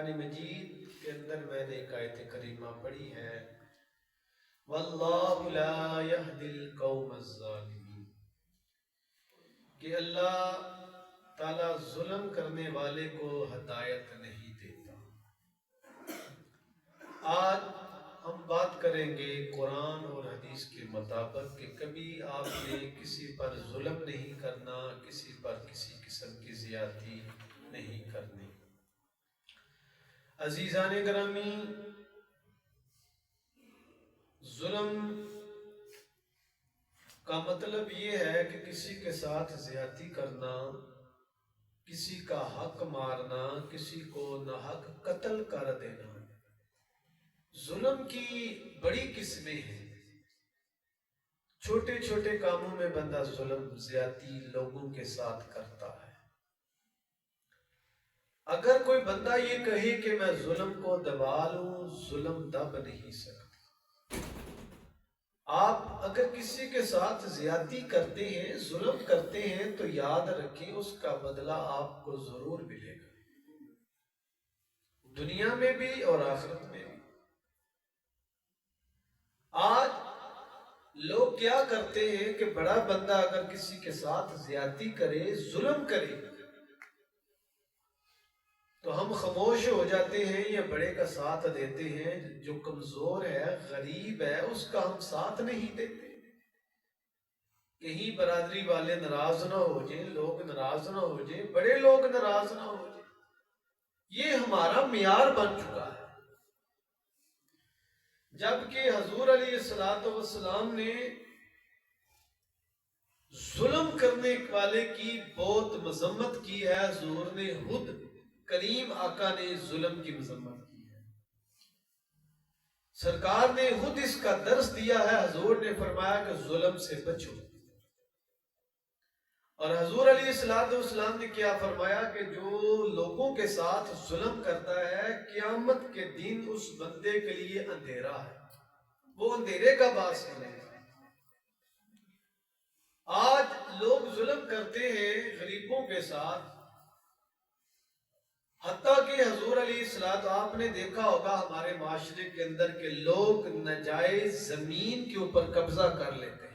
قرآن مجید کے اندر میں نے ایک آیت کریمہ پڑھی ہے، واللہ لا یہدی القوم الظالمین، کہ اللہ تعالیٰ ظلم کرنے والے کو ہدایت نہیں دیتا۔ آج ہم بات کریں گے قرآن اور حدیث کے مطابق کہ کبھی آپ نے کسی پر ظلم نہیں کرنا، کسی پر کسی قسم کی زیادتی نہیں کرنی۔ عزیزان گرامی، ظلم کا مطلب یہ ہے کہ کسی کے ساتھ زیادتی کرنا، کسی کا حق مارنا، کسی کو ناحق قتل کر دینا۔ ظلم کی بڑی قسمیں ہیں۔ چھوٹے چھوٹے کاموں میں بندہ ظلم زیادتی لوگوں کے ساتھ کرتا ہے۔ اگر کوئی بندہ یہ کہے کہ میں ظلم کو دبا لوں، ظلم دب نہیں سکتا۔ آپ اگر کسی کے ساتھ زیادتی کرتے ہیں، ظلم کرتے ہیں، تو یاد رکھیں اس کا بدلہ آپ کو ضرور ملے گا، دنیا میں بھی اور آخرت میں بھی۔ آج لوگ کیا کرتے ہیں کہ بڑا بندہ اگر کسی کے ساتھ زیادتی کرے، ظلم کرے، تو ہم خاموش ہو جاتے ہیں یا بڑے کا ساتھ دیتے ہیں۔ جو کمزور ہے، غریب ہے، اس کا ہم ساتھ نہیں دیتے۔ کہیں برادری والے ناراض نہ ہو جائیں، لوگ ناراض نہ ہو جائیں، بڑے لوگ ناراض نہ ہو جائیں۔ یہ ہمارا معیار بن چکا ہے، جبکہ حضور علیہ السلام نے ظلم کرنے والے کی بہت مذمت کی ہے۔ حضور نے خود کریم آقا نے ظلم کی مذمت کی ہے۔ سرکار نے خود اس کا درس دیا ہے۔ حضور نے فرمایا کہ ظلم سے بچو، اور حضور علیہ السلام نے کیا فرمایا کہ جو لوگوں کے ساتھ ظلم کرتا ہے، قیامت کے دن اس بندے کے لیے اندھیرا ہے، وہ اندھیرے کا باعث ہے۔ آج لوگ ظلم کرتے ہیں غریبوں کے ساتھ، حتیٰ کہ حضور علیہ السلام، آپ نے دیکھا ہوگا ہمارے معاشرے کے اندر کہ لوگ ناجائز زمین کے اوپر قبضہ کر لیتے ہیں۔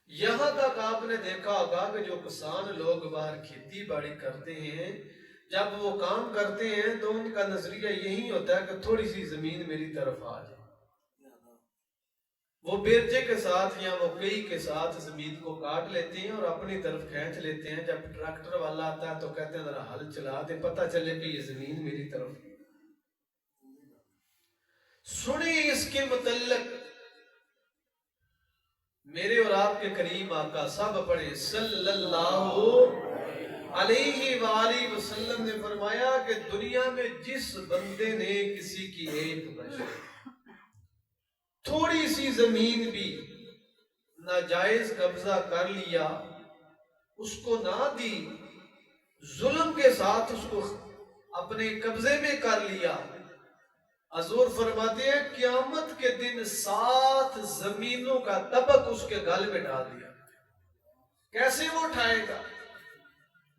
یہاں تک آپ نے دیکھا ہوگا کہ جو کسان لوگ باہر کھیتی باڑی کرتے ہیں، جب وہ کام کرتے ہیں تو ان کا نظریہ یہی ہوتا ہے کہ تھوڑی سی زمین میری طرف آ جائے۔ وہ بیرجے کے ساتھ یا وہ کئی کے ساتھ زمین کو کاٹ لیتے ہیں اور اپنی طرف کھینچ لیتے ہیں۔ جب ٹریکٹر والا آتا ہے تو کہتے ہیں ذرا ہل چلا دے، پتہ چلے کہ یہ زمین میری طرف۔ سنیں اس کے متعلق میرے اور آپ کے کریم آقا، سب پڑھیں صلی اللہ علیہ وآلہ وسلم نے فرمایا کہ دنیا میں جس بندے نے کسی کی ایک بچے تھوڑی سی زمین بھی ناجائز قبضہ کر لیا، اس کو نہ دی، ظلم کے ساتھ اس کو اپنے قبضے میں کر لیا، حضور فرماتے ہیں قیامت کے دن 7 زمینوں کا طبق اس کے گل میں ڈال دیا۔ کیسے وہ اٹھائے گا؟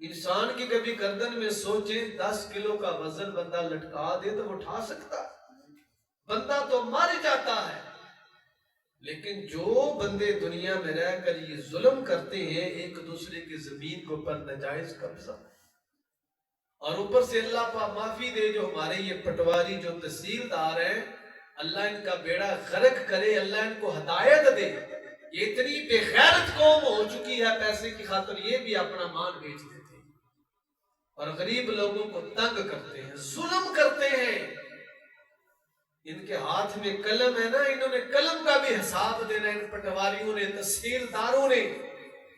انسان کی کبھی گردن میں سوچیں 10 کلو کا وزن بندہ لٹکا دے تو وہ اٹھا سکتا؟ بندہ تو مر جاتا ہے۔ لیکن جو بندے دنیا میں رہ کر یہ ظلم کرتے ہیں، ایک دوسرے کی زمین کے اوپر ناجائز قبضہ، اور اوپر سے اللہ پاک معافی دے، جو ہمارے یہ پٹواری جو تحصیلدار ہیں، اللہ ان کا بیڑا غرق کرے، اللہ ان کو ہدایت دے۔ یہ اتنی بے غیرت قوم ہو چکی ہے، پیسے کی خاطر یہ بھی اپنا مان بیچ دیتے ہیں اور غریب لوگوں کو تنگ کرتے ہیں، ظلم کرتے ہیں۔ ان کے ہاتھ میں قلم ہے نا، انہوں نے قلم کا بھی حساب دینا۔ ان پٹواریوں نے، تحصیلداروں نے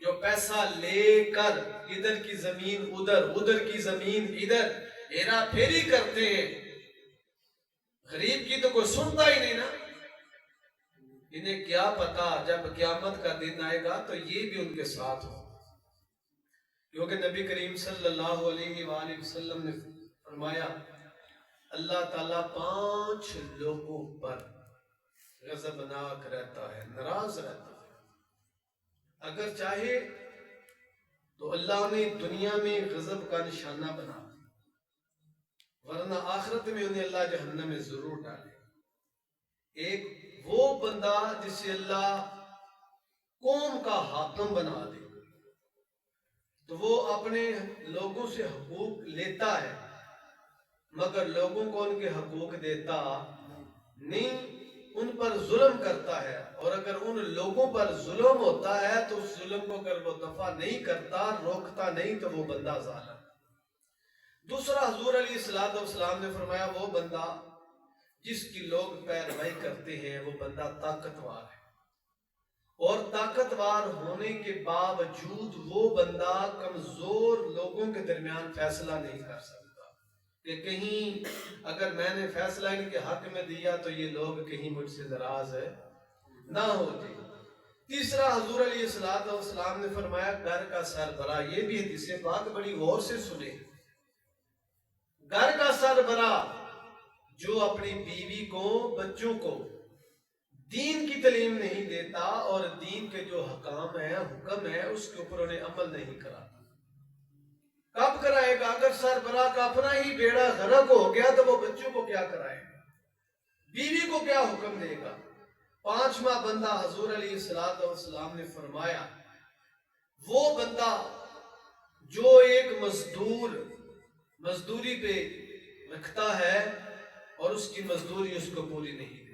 جو پیسہ لے کر ادھر کی زمین ادھر، ادھر کی زمین ادھر ہیرا پھیری کرتے ہیں، غریب کی تو کوئی سنتا ہی نہیں نا۔ انہیں کیا پتا جب قیامت کا دن آئے گا تو یہ بھی ان کے ساتھ ہو، کیونکہ نبی کریم صلی اللہ علیہ وآلہ وسلم نے فرمایا اللہ تعالیٰ 5 لوگوں پر غضبناک رہتا ہے، ناراض رہتا ہے۔ اگر چاہے تو اللہ نے دنیا میں غضب کا نشانہ بنا، ورنہ آخرت میں انہیں اللہ جہنم میں ضرور ڈالے. ایک وہ بندہ جسے اللہ قوم کا حاکم بنا دے تو وہ اپنے لوگوں سے حقوق لیتا ہے مگر لوگوں کو ان کے حقوق دیتا نہیں، ان پر ظلم کرتا ہے. اور اگر ان لوگوں پر ظلم ہوتا ہے تو اس ظلم کو اگر وہ دفع نہیں کرتا، روکتا نہیں، تو وہ بندہ ظالم. دوسرا حضور علیہ السلام نے فرمایا وہ بندہ جس کی لوگ پیروی کرتے ہیں وہ بندہ طاقتور ہے، اور طاقتور ہونے کے باوجود وہ بندہ کمزور لوگوں کے درمیان فیصلہ نہیں کر سکتا کہ کہیں اگر میں نے فیصلہ ان کے حق میں دیا تو یہ لوگ کہیں مجھ سے ناراض ہے نہ ہو جائے. تیسرا حضور علیہ السلام نے فرمایا گھر کا سربراہ، یہ بھی حدیث پاک بڑی غور سے سنے، گھر کا سربراہ جو اپنی بیوی کو، بچوں کو دین کی تعلیم نہیں دیتا اور دین کے جو حکام ہیں، حکم ہے، اس کے اوپر انہیں عمل نہیں کراتا. کب کرائے گا؟ اگر سربراہ کا اپنا ہی بیڑا غرق ہو گیا تو وہ بچوں کو کیا کرائے گا، بیوی کو کیا حکم دے گا؟ پانچواں بندہ حضور علیہ السلام نے فرمایا وہ بندہ جو ایک مزدوری پہ رکھتا ہے اور اس کی مزدوری اس کو پوری نہیں دیتا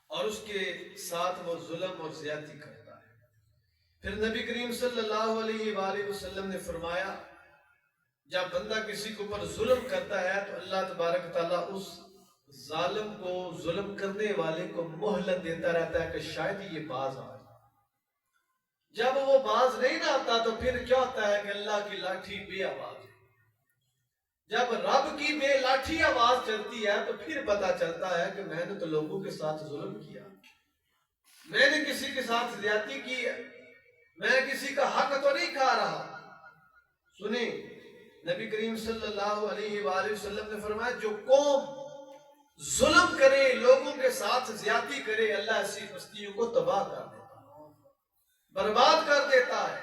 اور اس کے ساتھ وہ ظلم اور زیادتی کرتا ہے. پھر نبی کریم صلی اللہ علیہ وآلہ وسلم نے فرمایا جب بندہ کسی کے اوپر ظلم کرتا ہے تو اللہ تبارک تعالیٰ اس ظالم کو، ظلم کرنے والے کو مہلت دیتا رہتا ہے کہ شاید یہ باز آ جائے. جب وہ باز نہیں نہ آتا تو پھر کیا ہوتا ہے کہ اللہ کی لاٹھی بے آواز ہے. جب رب کی بے لاٹھی آواز چلتی ہے تو پھر پتا چلتا ہے کہ میں نے تو لوگوں کے ساتھ ظلم کیا، میں نے کسی کے ساتھ زیادتی کی ہے، میں کسی کا حق تو نہیں کھا رہا. سنیں، نبی کریم صلی اللہ علیہ وآلہ وسلم نے فرمایا جو قوم ظلم کرے، لوگوں کے ساتھ زیادتی کرے، اللہ ایسی بستیوں کو تباہ کر دیتا ہے، برباد کر دیتا ہے.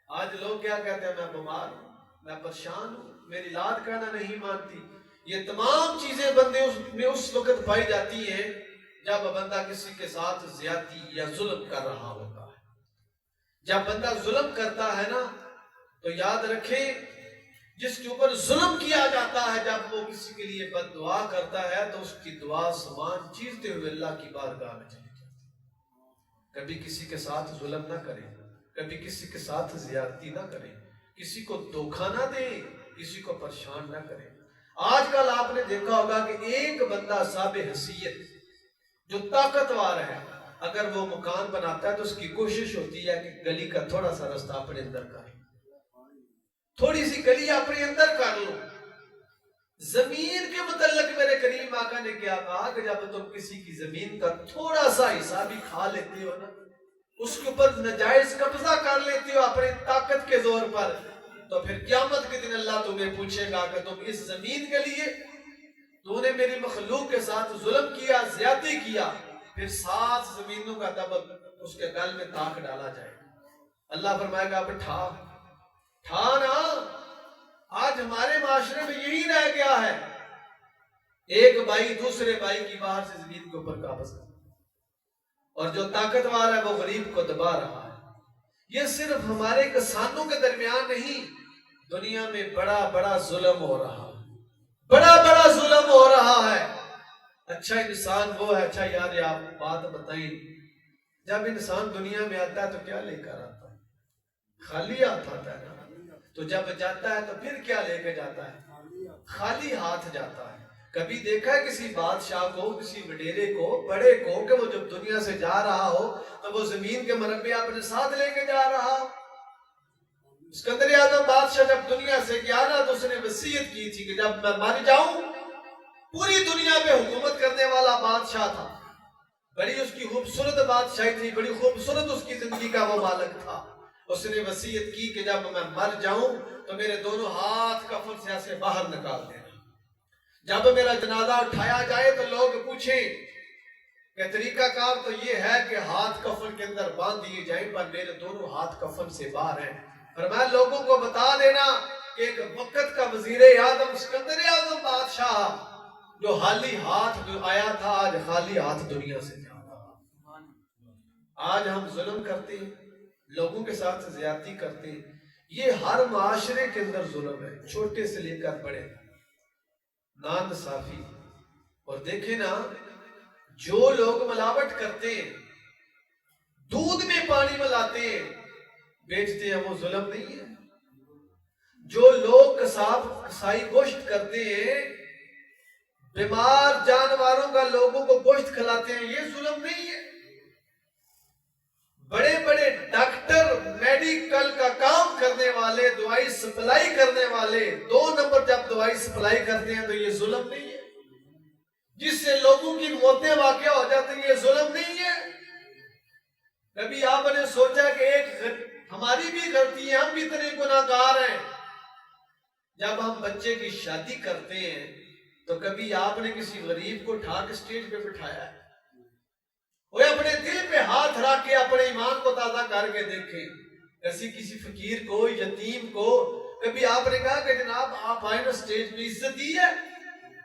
آج لوگ کیا کہتے ہیں؟ میں بیمار ہوں، میں پریشان ہوں، میری لاد کہنا نہیں مانتی. یہ تمام چیزیں بندے میں اس وقت پائی جاتی ہیں جب بندہ کسی کے ساتھ زیادتی یا ظلم کر رہا ہوتا ہے. جب بندہ ظلم کرتا ہے نا تو یاد رکھیں جس کے اوپر ظلم کیا جاتا ہے جب وہ کسی کے لیے بد دعا کرتا ہے تو اس کی دعا سامان چیرتے ہوئے اللہ کی بارگاہ میں چلی جاتی ہے. کبھی کسی کے ساتھ ظلم نہ کریں، کبھی کسی کے ساتھ زیادتی نہ کریں، کسی کو دھوکہ نہ دیں، کسی کو پریشان نہ کریں. آج کل آپ نے دیکھا ہوگا کہ ایک بندہ صاحب حیثیت جو طاقتور ہے اگر وہ مکان بناتا ہے تو اس کی کوشش ہوتی ہے کہ گلی کا تھوڑا سا رستہ اپنے اندر کرے، تھوڑی سی گلی اپنے اندر کر لو. زمین کے متعلق میرے کریم آقا نے کیا کہا کہ جب تم کسی کی زمین کا تھوڑا سا حصہ بھی کھا لیتے ہو نا، اس کے اوپر ناجائز قبضہ کر لیتے ہو اپنے طاقت کے زور پر، تو پھر قیامت کے دن اللہ تمہیں پوچھے گا کہ تم اس زمین کے لیے تو نے میری مخلوق کے ساتھ ظلم کیا، زیادتی کیا. پھر 7 زمینوں کا طبق اس کے گل میں تاک ڈالا جائے گا. اللہ فرمائے گا اب ٹھا نا. آج ہمارے معاشرے میں یہی رہ گیا ہے، ایک بھائی دوسرے بھائی کی باہر سے زمین کے اوپر قابض کرتا اور جو طاقتور ہے وہ غریب کو دبا رہا ہے. یہ صرف ہمارے کسانوں کے درمیان نہیں، دنیا میں بڑا بڑا ظلم ہو رہا ہے، بڑا بڑا ظلم ہو رہا ہے. اچھا انسان وہ ہے، اچھا یاد ہے آپ بات بتائیں، جب انسان دنیا میں آتا ہے تو کیا لے کر آتا ہے؟ خالی ہاتھ آتا ہے نا. تو جب جاتا ہے تو پھر کیا لے کے جاتا ہے؟ خالی ہاتھ جاتا ہے. کبھی دیکھا ہے کسی بادشاہ کو، کسی وڈیرے کو، بڑے کو کہ وہ جب دنیا سے جا رہا ہو تو وہ زمین کے مربع اپنے ساتھ لے کے جا رہا ہو؟ اسکندر اعظم بادشاہ جب دنیا سے گیا نا تو اس نے وصیت کی تھی کہ جب میں مر جاؤں، پوری دنیا پہ حکومت کرنے والا بادشاہ تھا، بڑی اس کی خوبصورت بادشاہی تھی، بڑی خوبصورت اس کی زندگی کا وہ مالک تھا. اس نے وصیت کی کہ جب میں مر جاؤں تو میرے دونوں ہاتھ کفن سے ایسے باہر نکال دینا. جب میرا جنازہ اٹھایا جائے تو لوگ پوچھیں کہ طریقہ کار تو یہ ہے کہ ہاتھ کفن کے اندر باندھ دیے جائیں پر میرے دونوں ہاتھ کفن سے باہر ہیں. فرمایا لوگوں کو بتا دینا کہ ایک وقت کا وزیر اعظم سکندر اعظم بادشاہ جو خالی ہاتھ جو آیا تھا آج خالی ہاتھ دنیا سے جاتا ہے۔ آج ہم ظلم کرتے ہیں، لوگوں کے ساتھ زیادتی کرتے ہیں، یہ ہر معاشرے کے اندر ظلم ہے، چھوٹے سے لے کر بڑے، ناانصافی۔ اور دیکھیں نا، جو لوگ ملاوٹ کرتے ہیں، دودھ میں پانی ملاتے ہیں، بیچتے ہیں، وہ ظلم نہیں ہے؟ جو لوگ کسائی گوشت کرتے ہیں، بیمار جانوروں کا لوگوں کو گوشت کھلاتے ہیں، یہ ظلم نہیں ہے؟ بڑے بڑے ڈاکٹر، میڈیکل کا کام کرنے والے، دوائی سپلائی کرنے والے 2 نمبر جب دوائی سپلائی کرتے ہیں تو یہ ظلم نہیں ہے؟ جس سے لوگوں کی موتیں واقع ہو جاتی ہیں، یہ ظلم نہیں ہے؟ کبھی آپ نے سوچا کہ ہماری بھی غلطی ہے، ہم بھی اتنے گناہگار ہیں؟ جب ہم بچے کی شادی کرتے ہیں تو کبھی آپ نے کسی غریب کو اٹھا کے اسٹیج پہ بٹھایا ہے؟ وہ اپنے دل پہ ہاتھ رکھ کے اپنے ایمان کو تازہ کر کے دیکھیں، کسی فقیر کو، یتیم کو کبھی آپ نے کہا کہ جناب آپ آئے نا اسٹیج پہ، عزت دی ہے؟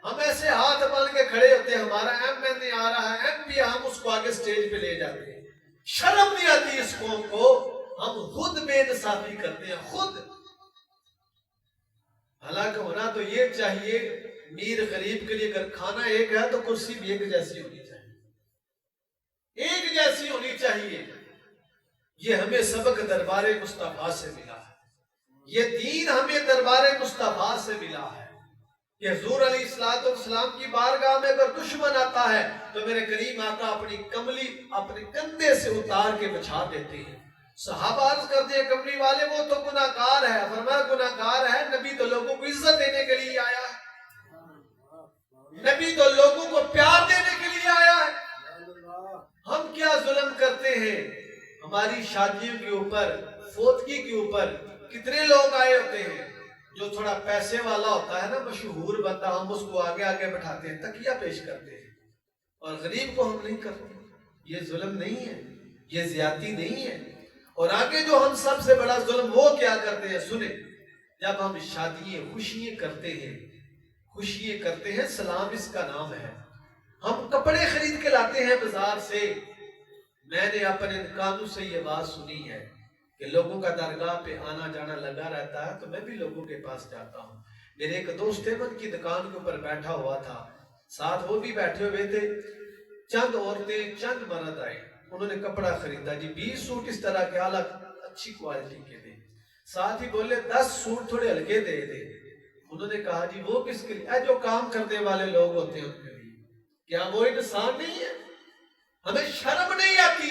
ہم ایسے ہاتھ بن کے کھڑے ہوتے ہیں، ہمارا ایم آ رہا ہے، ایم پی، ہم اس کو آگے اسٹیج پہ لے جاتے ہیں۔ شرم نہیں آتی اس قوم کو؟ ہم خود بے انصافی کرتے ہیں، خود۔ حالانکہ ہونا تو یہ چاہیے، میر غریب کے لیے اگر کھانا ایک ہے تو کرسی بھی ایک جیسی ہونی چاہیے، ایک جیسی ہونی چاہیے۔ یہ ہمیں سبق دربار مصطفیٰ سے ملا ہے، یہ دین ہمیں دربار مصطفیٰ سے ملا ہے کہ حضور علیہ السلام کی بارگاہ میں اگر دشمن آتا ہے تو میرے کریم آقا اپنی کملی اپنے کندھے سے اتار کے بچھا دیتے ہیں۔ صحابہ عرض کرتے ہیں کملی والے وہ تو گناہگار ہے، فرمایا گناہگار ہے، نبی تو لوگوں کو عزت دینے کے لیے آیا ہے، نبی تو لوگوں کو پیار دینے کے لیے آیا ہے۔ ہم کیا ظلم کرتے ہیں؟ ہماری شادیوں کے اوپر، فوتگی کے اوپر کتنے لوگ آئے ہوتے ہیں، جو تھوڑا پیسے والا ہوتا ہے نا، مشہور بندہ، ہم اس کو آگے آگے بٹھاتے ہیں، تکیہ پیش کرتے ہیں، اور غریب کو ہم نہیں کرتے۔ یہ ظلم نہیں ہے، یہ زیادتی نہیں ہے۔ اور آگے جو ہم سب سے بڑا ظلم وہ کیا کرتے ہیں، سنیں، جب ہم شادیاں خوشیاں کرتے ہیں، سلام اس کا نام ہے، ہم کپڑے خرید کے لاتے ہیں بازار سے۔ میں نے اپنے کانوں سے یہ بات سنی ہے کہ لوگوں کا درگاہ پہ آنا جانا لگا رہتا ہے، تو میں بھی لوگوں کے پاس جاتا ہوں۔ میرے ایک دوست تھے، ان کی دکان کے اوپر بیٹھا ہوا تھا، ساتھ وہ بھی بیٹھے ہوئے تھے، چند عورتیں چند مرد آئے، انہوں نے کپڑا خریدا، جی 20 سوٹ اس طرح کے اعلیٰ اچھی کوالٹی کے دے، ساتھ ہی بولے 10 سوٹ تھوڑے ہلکے دے دے۔ انہوں نے کہا جی وہ کس کے لیے؟ جو کام کرنے والے لوگ ہوتے ہیں ان کے لیے۔ کیا وہ انسان نہیں ہے؟ ہمیں شرم نہیں آتی؟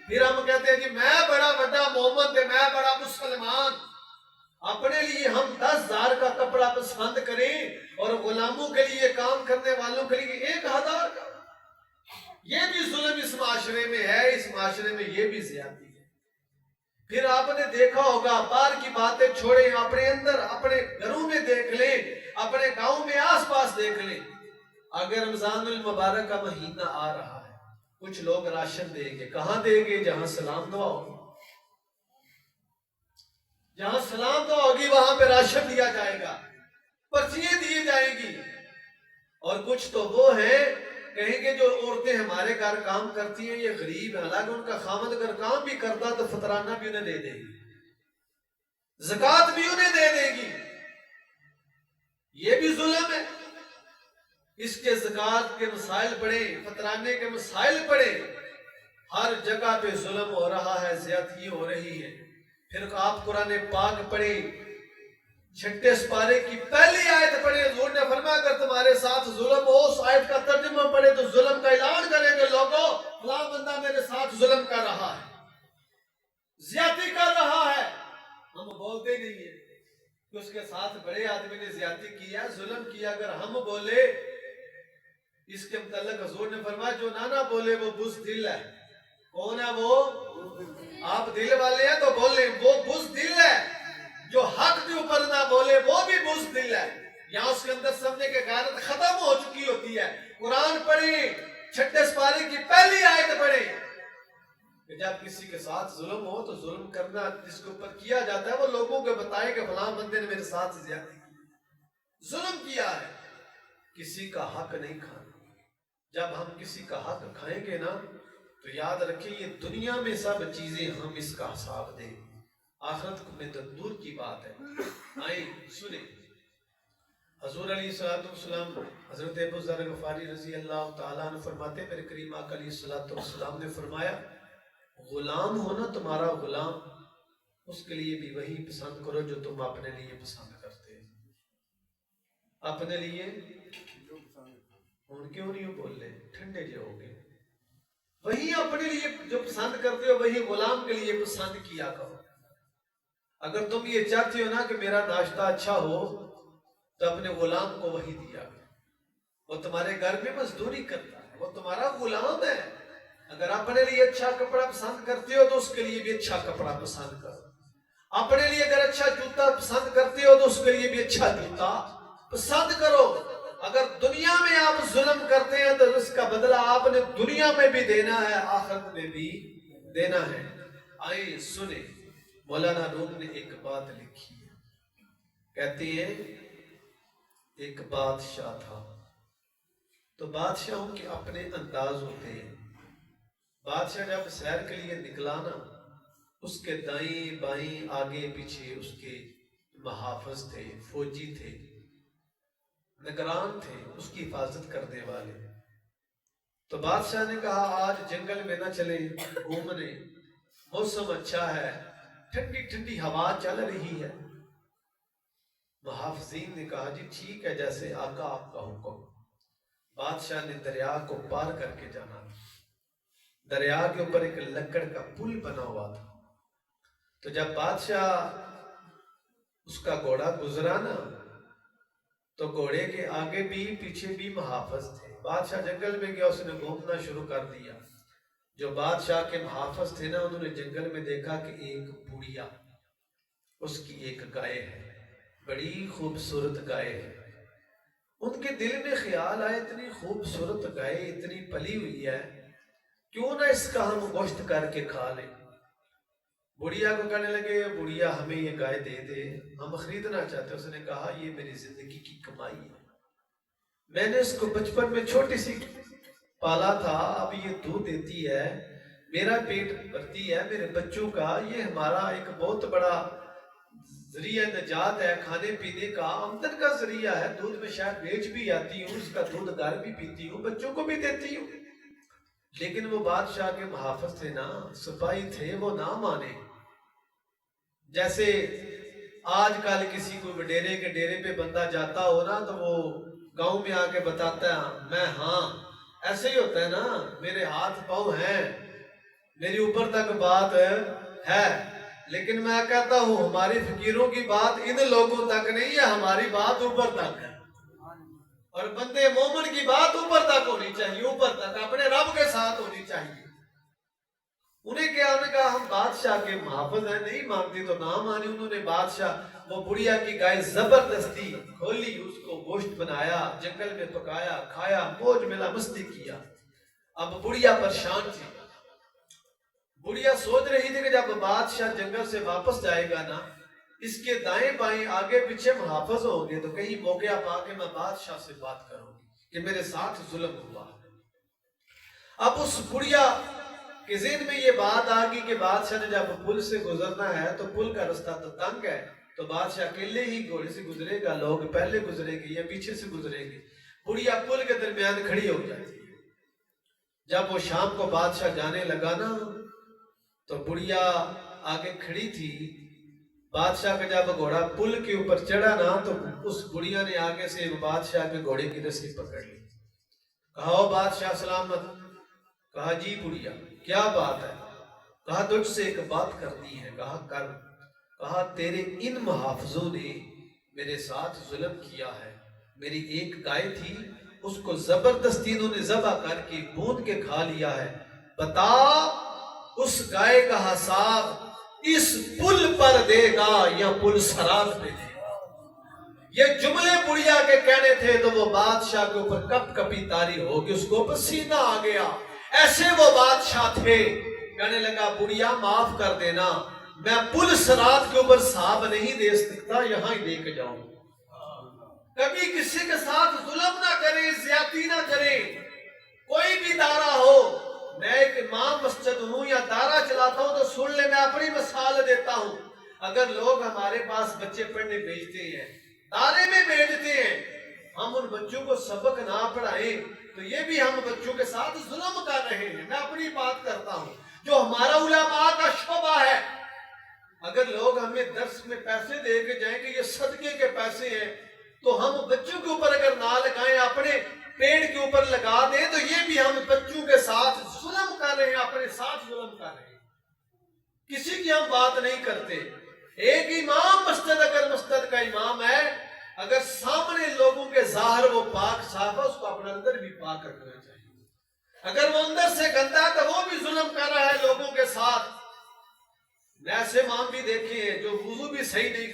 پھر ہم کہتے ہیں جی میں بڑا بڑا مومن، میں بڑا مسلمان، اپنے لیے ہم 10,000 کا کپڑا پسند کریں اور غلاموں کے لیے، کام کرنے والوں کے لیے 1,000 کا۔ یہ بھی ظلم اس معاشرے میں ہے، اس معاشرے میں یہ بھی زیادتی ہے۔ پھر آپ نے دیکھا ہوگا، باہر کی باتیں چھوڑیں، اپنے اندر اپنے گھروں میں دیکھ لیں، اپنے گاؤں میں آس پاس دیکھ لیں، اگر رمضان المبارک کا مہینہ آ رہا ہے، کچھ لوگ راشن دیں گے، کہاں دیں گے؟ جہاں سلام دعا ہوگی، جہاں سلام دعا ہوگی وہاں پہ راشن دیا جائے گا، پرچیاں دی جائیں گی۔ اور کچھ تو وہ ہیں کہیں گے جو عورتیں ہمارے گھر کام کرتی ہیں یہ غریب ہیں، حالانکہ ان کا خامد اگر کام بھی کرتا تو فطرانہ بھی انہیں دے دے گی، زکوٰۃ بھی انہیں دے دے گی۔ یہ بھی ظلم ہے۔ اس کے زکوٰۃ کے مسائل پڑھیں، فطرانے کے مسائل پڑھیں، ہر جگہ پہ ظلم ہو رہا ہے، زیادتی ہو رہی ہے۔ پھر آپ قرآن پاک پڑھیں، 6 سپارے کی پہلی آیت پڑھیں، حضور نے فرمایا اگر تمہارے ساتھ ظلم ہو، اس آیت کا ترجمہ پڑھے تو ظلم کا اعلان کریں گے، لوگوں فلاں بندہ میرے ساتھ ظلم کر رہا ہے، زیادتی کر رہا ہے۔ ہم بولتے نہیں ہیں کہ اس کے ساتھ بڑے آدمی نے زیادتی کیا، ظلم کیا، اگر ہم بولے اس کے متعلق حضور نے فرمایا جو نہ بولے وہ بزدل ہے۔ کون ہے وہ؟ آپ دل والے ہیں تو بولیں، وہ بزدل ہے۔ جو حق کے اوپر نہ بولے وہ بھی بزدل ہے۔ یہاں اس کے اندر سمجھنے کے غیرت ختم ہو چکی ہوتی ہے۔ قرآن پڑھیں، 6 سپارے کی پہلی آیت پڑھیں، کہ جب کسی کے ساتھ ظلم ہو تو ظلم کرنا جس کے اوپر کیا جاتا ہے وہ لوگوں کو بتائے کہ فلاں بندے نے میرے ساتھ زیادتی کی، ظلم کیا ہے، کسی کا حق نہیں کھانا۔ جب ہم کسی کا حق کھائیں گے نا تو یاد رکھیں یہ دنیا میں سب چیزیں ہم اس کا حساب دیں، آخرت میں تو دور کی بات ہے۔ آئیں سنیں، حضور علیہ السلام حضرت ابو ذر غفاری رضی اللہ تعالیٰ عنہ فرماتے ہیں، میرے کریم آقا علیہ السلام نے فرمایا غلام ہونا تمہارا غلام، اس کے لیے بھی وہی پسند کرو جو تم اپنے لیے پسند کرتے ہو۔ اپنے لیے ان کیوں نہیں بول رہے، ٹھنڈے جو ہو گئے، وہی اپنے لیے جو پسند کرتے ہو وہی غلام کے لیے پسند کیا کرو۔ اگر تم یہ چاہتے ہو نا کہ میرا ناشتہ اچھا ہو تو اپنے غلام کو وہی دیا کرو، وہ تمہارے گھر میں مزدوری کرتا ہے، وہ تمہارا غلام ہے۔ اگر اپنے لیے اچھا کپڑا پسند کرتے ہو تو اس کے لیے بھی اچھا کپڑا پسند کرو، اپنے لیے اگر اچھا جوتا پسند کرتے ہو تو اس کے لیے بھی اچھا جوتا پسند کرو۔ اگر دنیا میں آپ ظلم کرتے ہیں تو اس کا بدلہ آپ نے دنیا میں بھی دینا ہے، آخرت میں بھی دینا ہے۔ آئیں سنیں، مولانا روم نے ایک بات لکھی ہے، کہتے ہیں ایک بادشاہ تھا، تو بادشاہوں کے اپنے انداز ہوتے ہیں۔ بادشاہ جب سیر کے لیے نکلا نا، اس کے دائیں بائیں آگے پیچھے اس کے محافظ تھے، فوجی تھے، نگران تھے، اس کی حفاظت کرنے والے۔ تو بادشاہ نے کہا آج جنگل میں نہ چلیں گھومنے، موسم اچھا ہے، ٹھنڈی ٹھنڈی ہوا چل رہی ہے۔ محافظین نے کہا جی ٹھیک ہے، جیسے آقا آپ کا حکم۔ بادشاہ نے دریا کو پار کر کے جانا، دریا کے اوپر ایک لکڑ کا پل بنا ہوا تھا، تو جب بادشاہ اس کا گھوڑا گزرا نا تو گھوڑے کے آگے بھی پیچھے بھی محافظ تھے۔ بادشاہ جنگل میں گیا، اس نے گھومنا شروع کر دیا۔ جو بادشاہ کے محافظ تھے نا، انہوں نے جنگل میں دیکھا کہ ایک بڑھیا، اس کی ایک گائے ہے، بڑی خوبصورت گائے ہے۔ ان کے دل میں خیال آئے اتنی خوبصورت گائے، اتنی پلی ہوئی ہے، کیوں نہ اس کا ہم گوشت کر کے کھا لیں۔ بڑھیا کو کہنے لگے بڑھیا ہمیں یہ گائے دے دے، ہم خریدنا چاہتے۔ اس نے کہا یہ میری زندگی کی کمائی ہے، میں نے اس کو بچپن میں چھوٹی سی پالا تھا، اب یہ دودھ دیتی ہے، میرا پیٹ بھرتی ہے، میرے بچوں کا، یہ ہمارا ایک بہت بڑا ذریعہ نجات ہے، کھانے پینے کا، آمدن کا ذریعہ ہے۔ دودھ میں شاید بیچ بھی آتی ہوں، اس کا دودھ گھر بھی پیتی ہوں، بچوں کو بھی دیتی ہوں۔ لیکن وہ بادشاہ کے محافظ تھے نا، سپاہی تھے، وہ نہ مانے۔ جیسے آج کل کسی کو ڈیرے کے ڈیرے پہ بندہ جاتا ہو نا تو وہ گاؤں میں آ کے بتاتا ہے میں ہاں، ایسے ہی ہوتا ہے نا، میرے ہاتھ پاؤں ہیں، میری اوپر تک بات ہے، لیکن میں کہتا ہوں ہماری فقیروں کی بات ان لوگوں تک نہیں ہے، ہماری بات اوپر تک ہے۔ اور بندے مومن کی بات اوپر تک ہونی چاہیے، اوپر تک اپنے رب کے ساتھ ہونی چاہیے۔ انہیں کیا، انہوں نے کہا ہم بادشاہ کے محافظ ہیں، نہیں مانتے تو نہ مانی۔ انہوں نے بادشاہ وہ بڑھیا کی گائے زبردستی کھولی، اس کو گوشت بنایا، جنگل میں پکایا، کھایا، موج ملا مستی کیا۔ اب بڑھیا پریشان تھی، بڑھیا سوچ رہی تھی کہ جب بادشاہ جنگل سے واپس جائے گا نا، اس کے دائیں بائیں آگے پیچھے محافظ ہوں گے تو کہیں موقع پا کے میں بادشاہ سے بات کروں گی کہ میرے ساتھ ظلم ہوا۔ اب اس بڑھیا کہ ذہن میں یہ بات آ گئی کہ بادشاہ نے جب پل سے گزرنا ہے تو پل کا رستہ تو تنگ ہے، تو بادشاہ اکیلے ہی گھوڑے سے گزرے گا، لوگ پہلے گزرے گے یا پیچھے سے گزرے گے، بڑھیا پل کے درمیان کھڑی ہو جاتی ہے۔ جب وہ شام کو بادشاہ جانے لگا نا تو بڑھیا آگے کھڑی تھی، بادشاہ کا جب گھوڑا پل کے اوپر چڑھا نا تو اس بڑھیا نے آگے سے بادشاہ کے گھوڑے کی رسی پکڑ لی، کہا او بادشاہ سلامت۔ کہا جی بڑھیا کیا بات ہے؟ کہا تجھ سے ایک بات کرنی ہے۔ کہا کر۔ کہا تیرے ان محافظوں نے میرے ساتھ ظلم کیا ہے، میری ایک گائے تھی، اس کو زبردستی انہوں نے ذبح کر کے بھون کے کھا لیا ہے، بتا اس گائے کا حساب اس پل پر دے گا یا پل سرات پہ دے گا؟ یہ جملے بڑھیا کے کہنے تھے تو وہ بادشاہ کے اوپر کپ کپی تاری ہوگی، اس کو پسینہ آ گیا۔ ایسے وہ بادشاہ تھے کہنے لگا بڑھیا معاف کر دینا، میں پل صراط کے اوپر صاحب نہیں دے سکتا، یہاں ہی دے کے جاؤں۔ کبھی کسی کے ساتھ ظلم نہ کریں، زیادتی نہ کریں۔ کوئی بھی دارہ ہو، میں ایک امام مسجد ہوں یا دارہ چلاتا ہوں تو سن لے، میں اپنی مثال دیتا ہوں۔ اگر لوگ ہمارے پاس بچے پڑھنے بھیجتے ہیں، دارے میں بھیجتے ہیں، ہم ان بچوں کو سبق نہ پڑھائیں تو یہ بھی ہم بچوں کے ساتھ ظلم کر رہے ہیں۔ میں اپنی بات کرتا ہوں، جو ہمارا علماء کا شعبہ ہے، اگر لوگ ہمیں درس میں پیسے دے کے جائیں کہ یہ صدقے کے پیسے ہیں، تو ہم بچوں کے اوپر اگر نہ لگائیں، اپنے پیڑ کے اوپر لگا دیں، تو یہ بھی ہم بچوں کے ساتھ ظلم کر رہے ہیں، اپنے ساتھ ظلم کر رہے ہیں۔ کسی کی ہم بات نہیں کرتے۔ ایک امام مسجد، اگر مسجد کا امام ہے، اگر سامنے لوگوں کے ظاہر وہ پاک صاف ہے، اس کو اپنا اندر بھی پاک رکھنا چاہیے۔ اگر وہ اندر سے گندا ہے تو وہ بھی ظلم کر رہا ہے لوگوں کے ساتھ۔ میں ایسے امام بھی دیکھے ہیں جو وضو بھی صحیح نہیں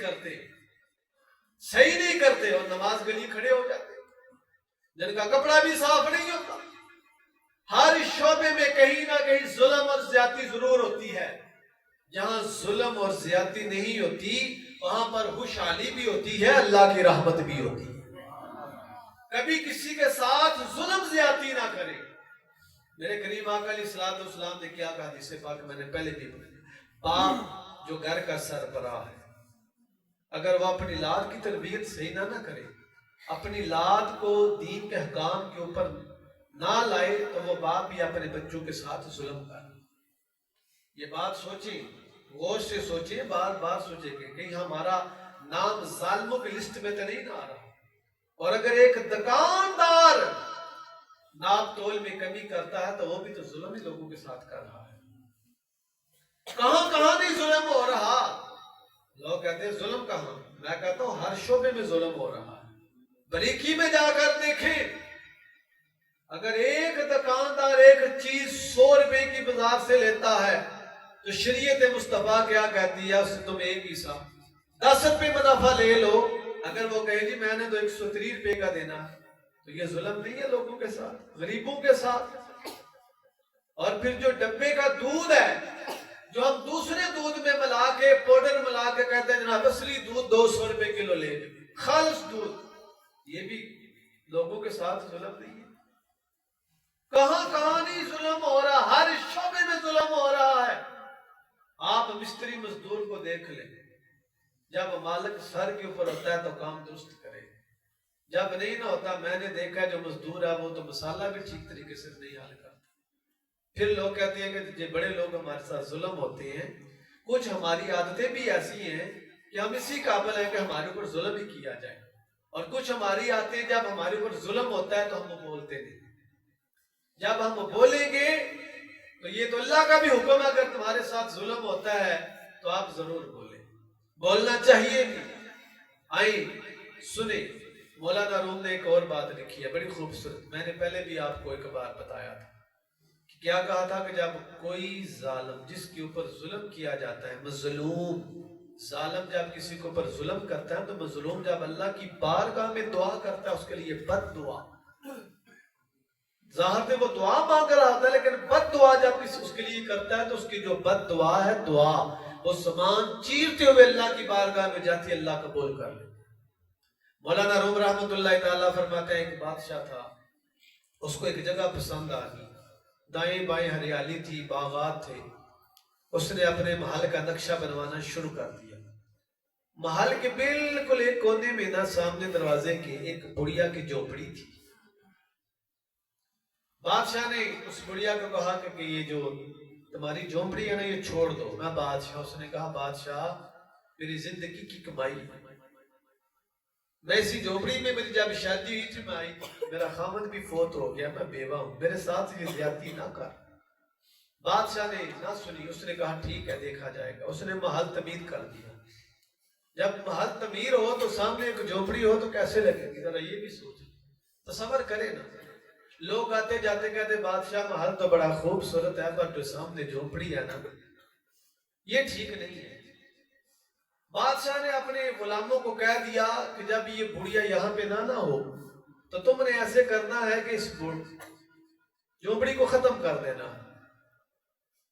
کرتے اور نماز کے لیے کھڑے ہو جاتے، جن کا کپڑا بھی صاف نہیں ہوتا۔ ہر شعبے میں کہیں نہ کہیں ظلم اور زیادتی ضرور ہوتی ہے۔ جہاں ظلم اور زیادتی نہیں ہوتی وہاں پر خوشحالی بھی ہوتی ہے، اللہ کی رحمت بھی ہوتی ہے۔ کبھی کسی کے ساتھ ظلم زیادتی نہ کریں۔ میرے کریم آقا علیہ الصلوۃ والسلام نے کیا کہا، حدیث پاک میں نے پہلے بھی پڑھی، باپ جو گھر کا سربراہ ہے، اگر وہ اپنی اولاد کی تربیت صحیح نہ کرے، اپنی اولاد کو دین کے احکام کے اوپر نہ لائے، تو وہ باپ بھی اپنے بچوں کے ساتھ ظلم کر۔ یہ بات سوچیں، غور سے سوچیں، بار بار سوچیں کہ کہیں ہمارا نام ظالموں کی لسٹ میں تو نہیں نہ آ رہا۔ اور اگر ایک دکاندار ناپ تول میں کمی کرتا ہے تو وہ بھی تو ظلم ہی لوگوں کے ساتھ کر رہا ہے۔ کہاں کہاں نہیں ظلم ہو رہا؟ لوگ کہتے ہیں ظلم کہاں؟ میں کہتا ہوں ہر شعبے میں ظلم ہو رہا ہے۔ بریکی میں جا کر دیکھیں، اگر ایک دکاندار ایک چیز 100 روپے کی بازار سے لیتا ہے تو شریعت مصطفیٰ کیا کہتی ہے، اس سے تم ایک حصہ 10 روپے منافع لے لو۔ اگر وہ کہے جی میں نے تو 130 روپے کا دینا، تو یہ ظلم نہیں ہے لوگوں کے ساتھ، غریبوں کے ساتھ؟ اور پھر جو ڈبے کا دودھ ہے، جو ہم دوسرے دودھ میں ملا کے پاؤڈر ملا کے کہتے ہیں جناب اصلی دودھ 200 روپے کلو لے، خالص دودھ، یہ بھی لوگوں کے ساتھ ظلم نہیں ہے؟ کہاں کہاں نہیں ظلم ہو رہا؟ ہر شعبے میں ظلم ہو رہا ہے۔ آپ مستری مزدور کو دیکھ لیں، جب مالک سر کے اوپر ہوتا ہے تو کام درست کرے، جب نہیں نہ ہوتا، میں نے دیکھا جو مزدور ہے وہ تو مسالہ بھی ٹھیک طریقے سے نہیں حل کرتا۔ پھر لوگ کہتے ہیں کہ بڑے لوگ ہمارے ساتھ ظلم ہوتے ہیں۔ کچھ ہماری عادتیں بھی ایسی ہیں کہ ہم اسی قابل ہیں کہ ہمارے اوپر ظلم ہی کیا جائے، اور کچھ ہماری عادتیں جب ہمارے اوپر ظلم ہوتا ہے تو ہم بولتے نہیں۔ جب ہم بولیں گے تو یہ تو اللہ کا بھی حکم ہے، اگر تمہارے ساتھ ظلم ہوتا ہے تو آپ ضرور بولیں، بولنا چاہیے بھی۔ آئیں سنیں، مولانا روم نے ایک اور بات لکھی ہے بڑی خوبصورت، میں نے پہلے بھی آپ کو ایک بار بتایا تھا کہ کیا کہا تھا کہ جب کوئی ظالم جس کے اوپر ظلم کیا جاتا ہے، مظلوم ظالم جب کسی کے اوپر ظلم کرتا ہے تو مظلوم جب اللہ کی بارگاہ میں دعا کرتا ہے، اس کے لیے بد دعا، ظاہر میں وہ دعا مانگ رہا ہوتا ہے لیکن بد دعا جب کسی اس کے لیے کرتا ہے تو اس کی جو بد دعا ہے، دعا وہ سامان چیرتے ہوئے اللہ کی بارگاہ میں جاتی ہے، اللہ قبول کر لیتا ہے۔ مولانا روم رحمت اللہ تعالیٰ فرماتے ہیں ایک بادشاہ تھا، اس کو ایک جگہ پسند آ گئی، دائیں بائیں ہریالی تھی، باغات تھے، اس نے اپنے محل کا نقشہ بنوانا شروع کر دیا۔ محل کے بالکل ایک کونے میں نا سامنے دروازے کے ایک بڑھیا کی جھوپڑی تھی۔ بادشاہ نے اس بڑھیا کو کہا کہ یہ جو تمہاری جھوپڑی ہے نا یہ چھوڑ دو۔ میں بادشاہ، اس نے کہا بادشاہ میری زندگی کی کمائی، میں اسی جھوپڑی میں میری جب شادی ہوئی تھی میں آئی، میرا خامد بھی فوت ہو گیا، میں بیوہ ہوں، میرے ساتھ یہ زیادتی نہ کر۔ بادشاہ نے نہ سنی، اس نے کہا ٹھیک ہے دیکھا جائے گا۔ اس نے محل تعمیر کر دیا۔ جب محل تعمیر ہو تو سامنے ایک جھوپڑی ہو تو کیسے لگے گی؟ ذرا یہ بھی سوچیں، تصور کرے نا۔ لوگ آتے جاتے کہتے بادشاہ محل تو بڑا خوبصورت ہے پر جو سامنے جھوپڑی ہے نا یہ ٹھیک نہیں ہے۔ بادشاہ نے اپنے غلاموں کو کہہ دیا کہ جب یہ بڑھیا یہاں پہ نہ ہو تو تم نے ایسے کرنا ہے کہ اس جھوپڑی کو ختم کر دینا۔